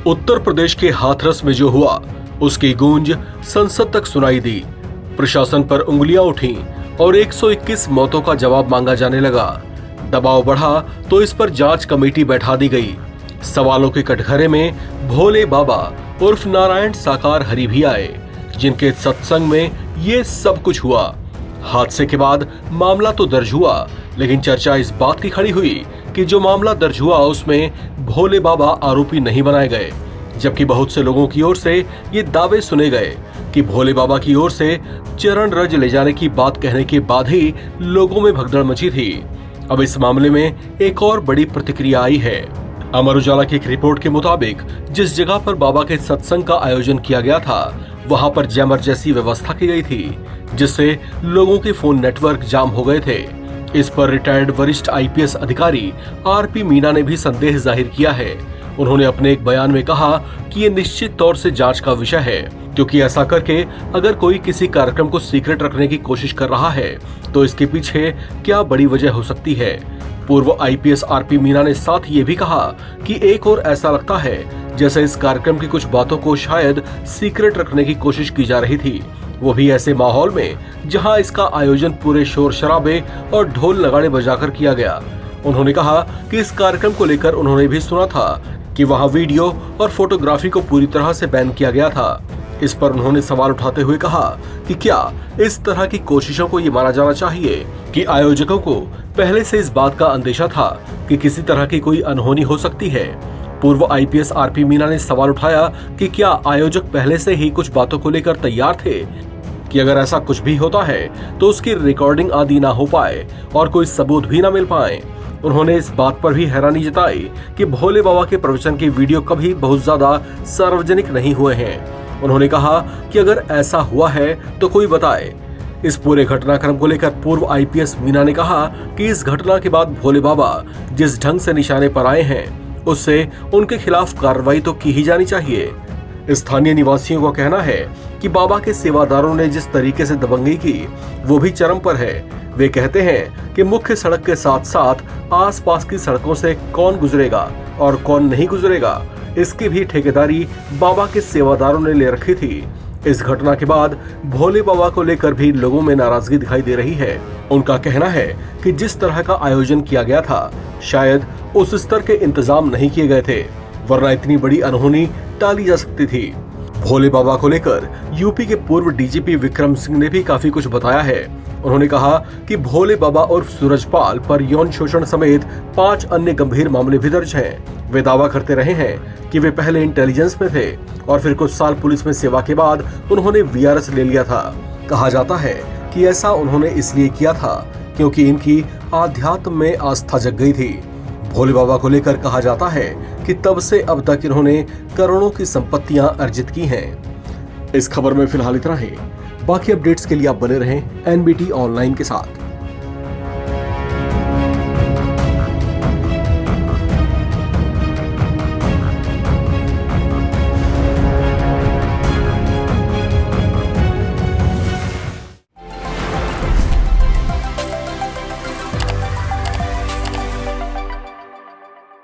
उत्तर प्रदेश के हाथरस में जो हुआ उसकी गूंज संसद तक सुनाई दी। प्रशासन पर उंगलियां उठी और 121 मौतों का जवाब मांगा जाने लगा। दबाव बढ़ा तो इस पर जांच कमेटी बैठा दी गई। सवालों के कटघरे में भोले बाबा उर्फ नारायण साकार हरि भी आए, जिनके सत्संग में ये सब कुछ हुआ। हादसे के बाद मामला तो दर्ज हुआ, लेकिन चर्चा इस बात की खड़ी हुई कि जो मामला दर्ज हुआ उसमें भोले बाबा आरोपी नहीं बनाए गए, जबकि बहुत से लोगों की ओर से ये दावे सुने गए कि भोले बाबा की ओर से चरण रज ले जाने की बात कहने के बाद ही लोगों में भगदड़ मची थी। अब इस मामले में एक और बड़ी प्रतिक्रिया आई है। अमर उजाला की एक रिपोर्ट के मुताबिक जिस जगह पर बाबा के सत्संग का आयोजन किया गया था वहां पर जैमर जैसी व्यवस्था की गई थी, जिससे लोगों के फोन नेटवर्क जाम हो गए थे। इस पर रिटायर्ड वरिष्ठ आईपीएस अधिकारी आरपी मीना ने भी संदेह जाहिर किया है। उन्होंने अपने एक बयान में कहा कि ये निश्चित तौर से जांच का विषय है, क्योंकि ऐसा करके अगर कोई किसी कार्यक्रम को सीक्रेट रखने की कोशिश कर रहा है तो इसके पीछे क्या बड़ी वजह हो सकती है। पूर्व आईपीएस आरपी मीना ने साथ ये भी कहा कि एक और ऐसा लगता है जैसे इस कार्यक्रम की कुछ बातों को शायद सीक्रेट रखने की कोशिश की जा रही थी, वो भी ऐसे माहौल में जहां इसका आयोजन पूरे शोर शराबे और ढोल नगाड़े बजाकर किया गया। उन्होंने कहा कि इस कार्यक्रम को लेकर उन्होंने भी सुना था कि वहां वीडियो और फोटोग्राफी को पूरी तरह से बैन किया गया था। इस पर उन्होंने सवाल उठाते हुए कहा कि क्या इस तरह की कोशिशों को ये माना जाना चाहिए कि आयोजकों को पहले से इस बात का अंदेशा था कि किसी तरह की कोई अनहोनी हो सकती है। पूर्व आईपीएस आरपी मीना ने सवाल उठाया कि क्या आयोजक पहले से ही कुछ बातों को लेकर तैयार थे कि अगर ऐसा कुछ भी होता है तो उसकी रिकॉर्डिंग आदि ना हो पाए और कोई सबूत भी ना मिल पाए। उन्होंने इस बात पर भी हैरानी जताई कि भोले बाबा के प्रवचन के वीडियो कभी बहुत ज्यादा सार्वजनिक नहीं हुए हैं। उन्होंने कहा कि अगर ऐसा हुआ है तो कोई बताए। इस पूरे घटनाक्रम को लेकर पूर्व आईपीएस मीना ने कहा कि इस घटना के बाद भोले बाबा जिस ढंग से निशाने पर आए हैं उससे उनके खिलाफ कार्रवाई तो की ही जानी चाहिए। स्थानीय निवासियों का कहना है कि बाबा के सेवादारों ने जिस तरीके से दबंगई की वो भी चरम पर है। वे कहते हैं कि मुख्य सड़क के साथ साथ आसपास की सड़कों से कौन गुजरेगा और कौन नहीं गुजरेगा, इसकी भी ठेकेदारी बाबा के सेवादारों ने ले रखी थी। इस घटना के बाद भोले बाबा को लेकर भी लोगों में नाराजगी दिखाई दे रही है। उनका कहना है कि जिस तरह का आयोजन किया गया था शायद उस स्तर के इंतजाम नहीं किए गए थे, वरना इतनी बड़ी अनहोनी टाली जा सकती थी। भोले बाबा को लेकर यूपी के पूर्व डीजीपी विक्रम सिंह ने भी काफी कुछ बताया है। उन्होंने कहा कि भोले बाबा और सूरजपाल पर यौन शोषण समेत 5 अन्य गंभीर मामले भी दर्ज हैं। वे दावा करते रहे हैं कि वे पहले इंटेलिजेंस में थे और फिर कुछ साल पुलिस में सेवा के बाद उन्होंने वीआरएस ले लिया था। कहा जाता है कि ऐसा उन्होंने इसलिए किया था क्योंकि इनकी आध्यात्म में आस्था जग गई थी। भोले बाबा को लेकर कहा जाता है कि तब से अब तक इन्होंने करोड़ों की संपत्तियां अर्जित की हैं। इस खबर में फिलहाल इतना ही। बाकी अपडेट्स के लिए आप बने रहें एनबीटी ऑनलाइन के साथ।